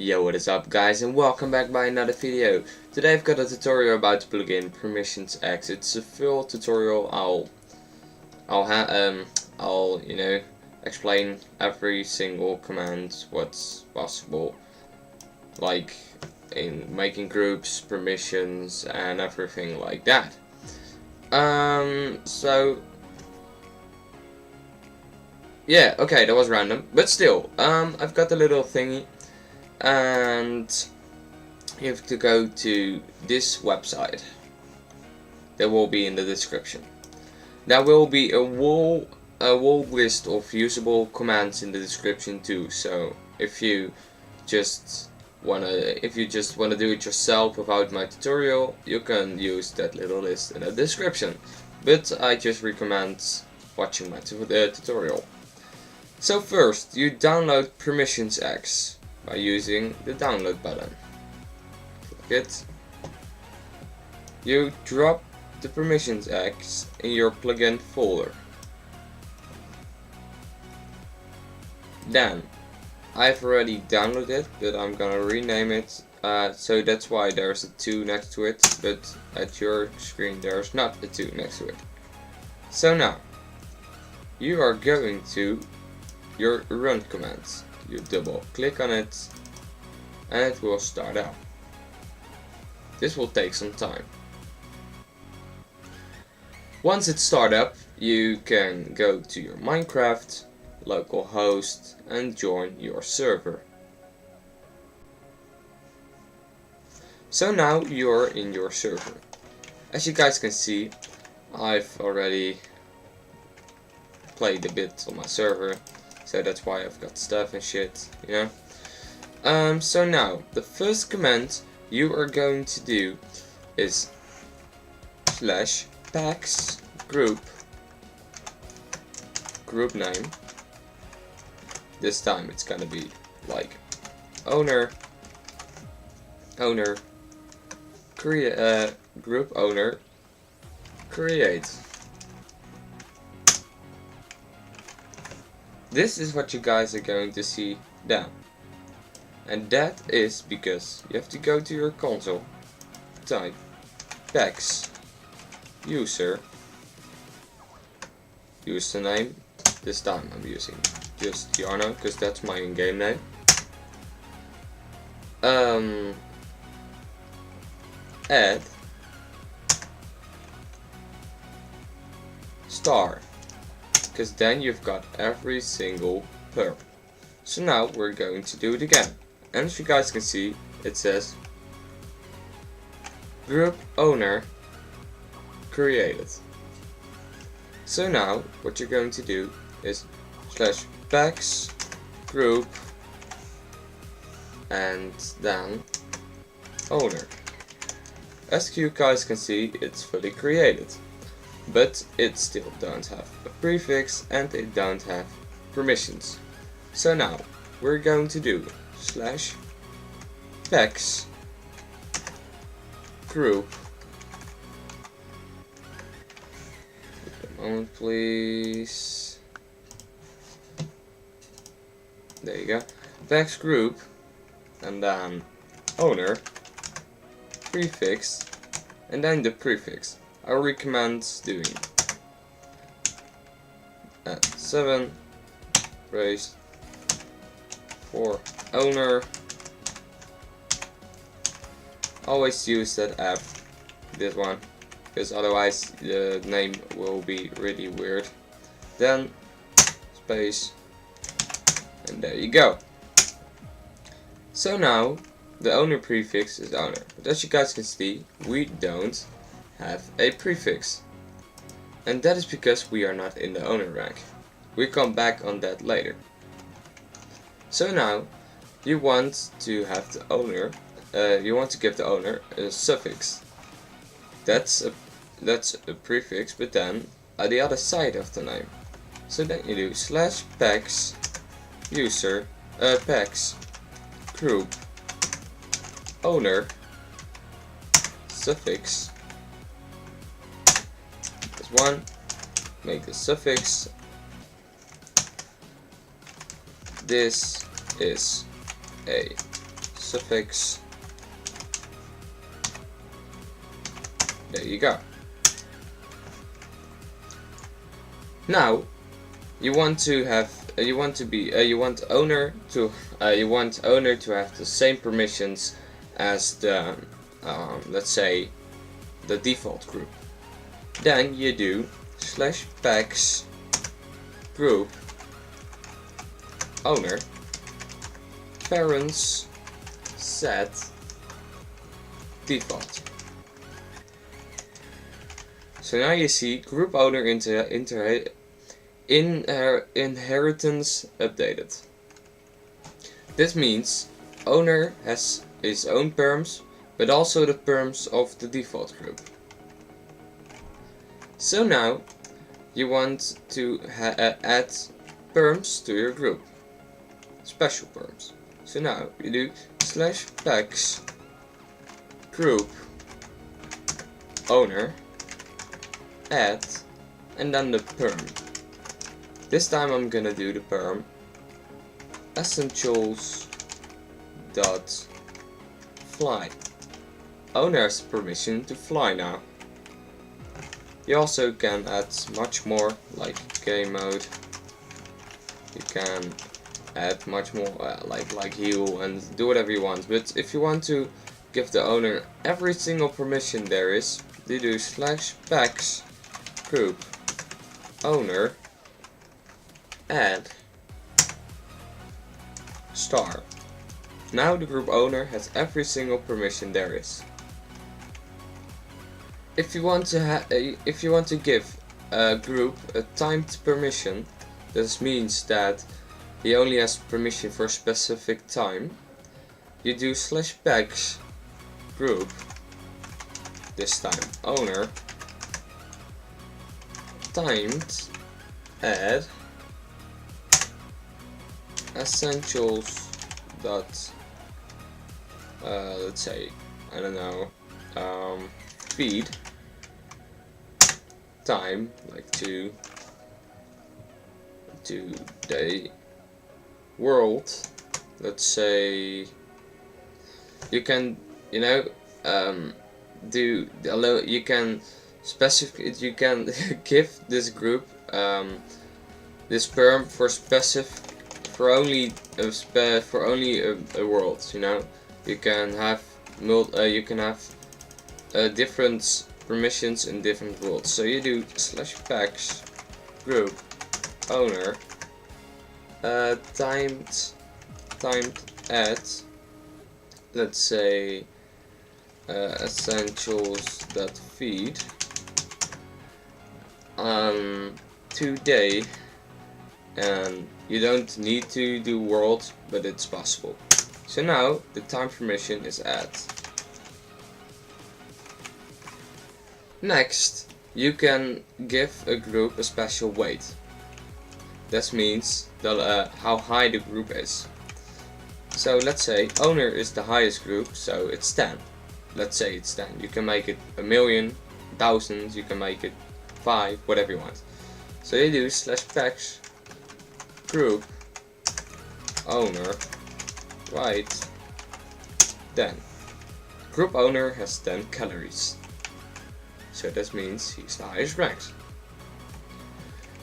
Yo, what is up guys, and welcome back by another video. Today I've got a tutorial about the plugin PermissionsEX. It's a full tutorial. I'll explain every single command, what's possible, like in making groups, permissions, and everything like that. So yeah, okay, that was random, but still, I've got a little thingy. And you have to go to this website that will be in the description. There will be a whole list of usable commands in the description too. So if you just wanna do it yourself without my tutorial, you can use that little list in the description. But I just recommend watching my tutorial. So first, you download PermissionsEX by using the download button. Click it. You drop the PermissionsEX in your plugin folder. Then, I've already downloaded it, but I'm gonna rename it, so that's why there's a 2 next to it, but at your screen there's not a 2 next to it. So now, you are going to your run commands. You double click on it and it will start up. This will take some time. Once it's started up, you can go to your Minecraft localhost and join your server. So now you're in your server. As you guys can see, I've already played a bit on my server. So that's why I've got stuff and shit, you know. So now, the first command you are going to do is /packs group name. This time it's gonna be like owner create group owner create. This is what you guys are going to see down. And that is because you have to go to your console, type packs user, username. This time I'm using just Yarno because that's my in-game name. Add star, because then you've got every single perm. So now we're going to do it again. And as you guys can see, it says group owner created. So now what you're going to do is /packs group and then owner. As you guys can see, it's fully created. But it still don't have a prefix and it don't have permissions. So now we're going to do /packs group. Wait a moment please. There you go. Packs group and then owner prefix and then the prefix. I recommend doing 7 raised for owner. Always use that app, this one, because otherwise the name will be really weird. Then space, and there you go. So now the owner prefix is owner, but as you guys can see, we don't have a prefix, and that is because we are not in the owner rank. We come back on that later. So now you want to have the owner, you want to give the owner a suffix. That's a prefix, but then at the other side of the name. So then you do /packs user packs group owner suffix. One, make the suffix. This is a suffix. There you go. Now you want owner to have the same permissions as the let's say the default group. Then you do /pex group owner parents set default. So now you see group owner inheritance updated. This means owner has his own perms, but also the perms of the default group. So now you want to add perms to your group, special perms. So now you do /pex group owner add and then the perm. This time I'm gonna do the perm essentials dot fly. Owner has permission to fly now. You also can add much more, like game mode. You can add much more, like heal and do whatever you want. But if you want to give the owner every single permission there is, you do /pex group owner add star. Now the group owner has every single permission there is. If you want to give a group a timed permission, this means that he only has permission for a specific time, you do /pex group, this time owner, timed add essentials dot let's say, I don't know, feed time, like today world. Let's say you can, you can give this group this perm for only a world. You can have different permissions in different worlds. So you do /pex group owner timed add, let's say essentials.feed today, and you don't need to do world, but it's possible. So now the time permission is add. Next, you can give a group a special weight. That means how high the group is. So let's say owner is the highest group, so it's 10. Let's say it's 10. You can make it 1,000,000, 1,000. You can make it 5, whatever you want. So you do /pex group owner right 10. Group owner has 10 calories. So that means he's the highest ranked.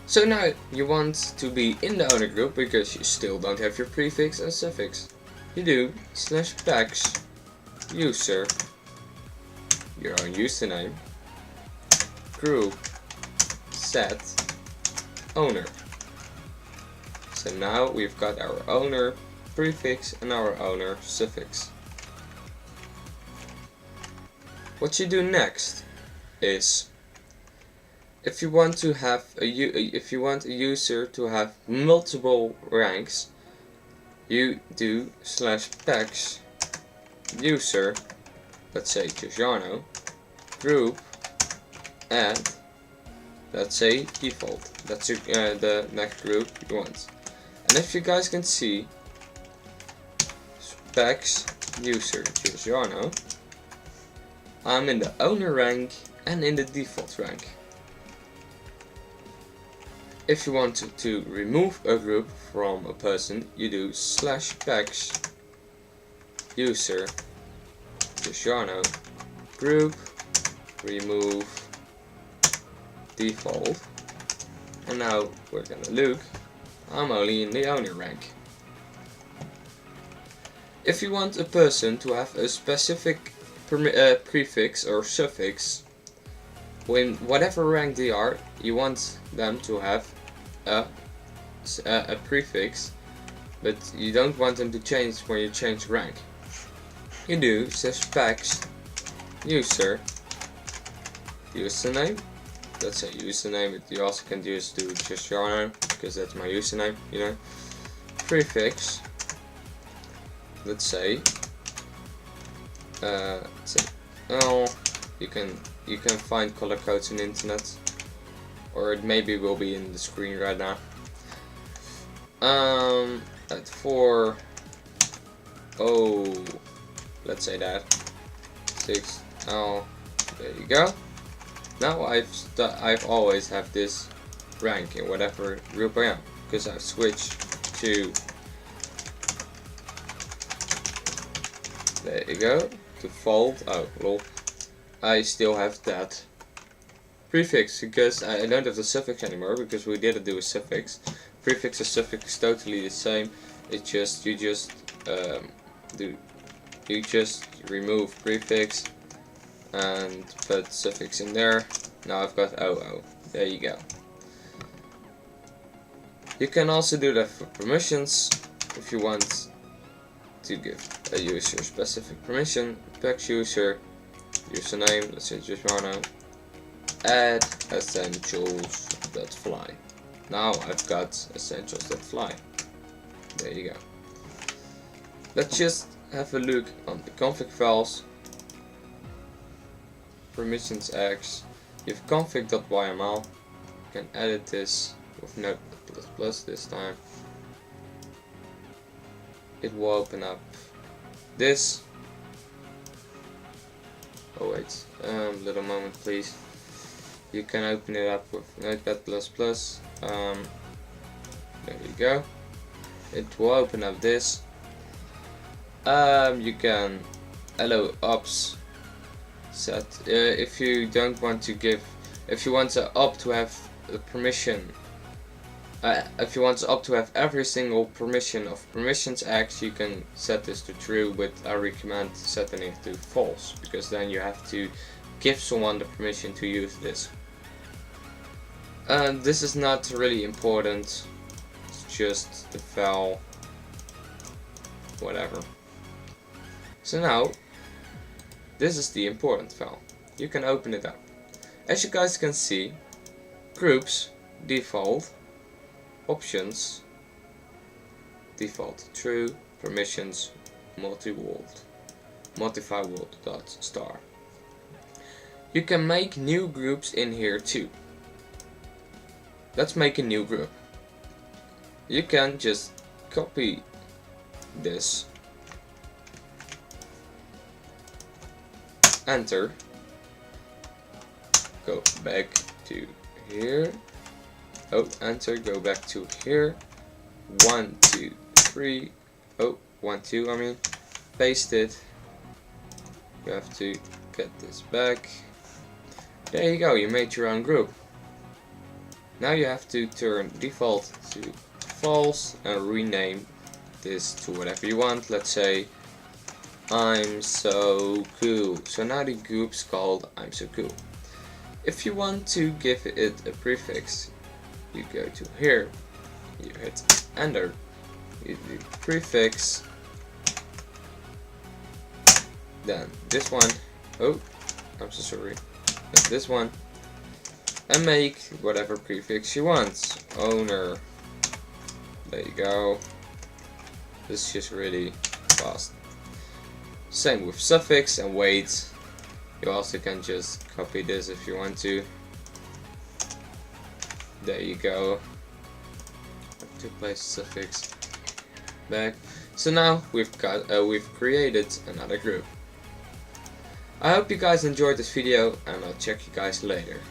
So now you want to be in the owner group because you still don't have your prefix and suffix. You do /pex user, your own username, group set owner. So now we've got our owner prefix and our owner suffix. What you do next is, if you want a user to have multiple ranks, you do /pex user, let's say Giuliano, group add, let's say default. That's the next group you want. And if you guys can see, /pex user Giuliano, I'm in the owner rank and in the default rank. If you want to remove a group from a person, you do /pex user, Cristiano, group, remove default, and now we're gonna look. I'm only in the owner rank. If you want a person to have a specific prefix or suffix, when whatever rank they are, you want them to have a prefix, but you don't want them to change when you change rank. You do specs user username. That's a username, but you also can just do Cristiano because that's my username, you know. Prefix. Let's say oh, you can find color codes on the internet, or it maybe will be in the screen right now. At 4, oh, let's say that 6. Oh, there you go. Now I've always have this rank in whatever group I am, because I've switched to, there you go, default. Oh lol, I still have that prefix because I don't have the suffix anymore, because we didn't do a suffix. Prefix and suffix is totally the same. It's just you just remove prefix and put suffix in there. Now I've got OO. There you go. You can also do that for permissions if you want to give a user specific permission. Specs user, username, let's say Geforce, add essentials.fly. Now I've got essentials.fly. There you go. Let's just have a look on the config files. PermissionsEX. You have config.yml. You can edit this with Notepad++ this time. It will open up this. Oh wait, little moment please. You can open it up with Notepad++. There you go. It will open up this. You can allow ops set if you don't want to give. If you want the op to have the permission. If you want the op to have every single permission of PermissionsEX, you can set this to true, but I recommend setting it to false, because then you have to give someone the permission to use this. This is not really important, it's just the file, whatever. So now, this is the important file. You can open it up. As you guys can see, groups, default, options, default true, permissions, modify world dot star. You can make new groups in here too. Let's make a new group. You can just copy this, enter, go back to here. Oh, enter, go back to here. 1, 2, 3. Oh, 1, 2, I mean. Paste it. You have to get this back. There you go, you made your own group. Now you have to turn default to false and rename this to whatever you want. Let's say I'm so cool. So now the group's called I'm so cool. If you want to give it a prefix, you go to here, you hit enter, you do prefix, then this one, oh, I'm so sorry, then this one, and make whatever prefix you want. Owner, there you go. This is just really fast. Same with suffix and weight. You also can just copy this if you want to. There you go. To place suffix back. So now we've created another group. I hope you guys enjoyed this video, and I'll check you guys later.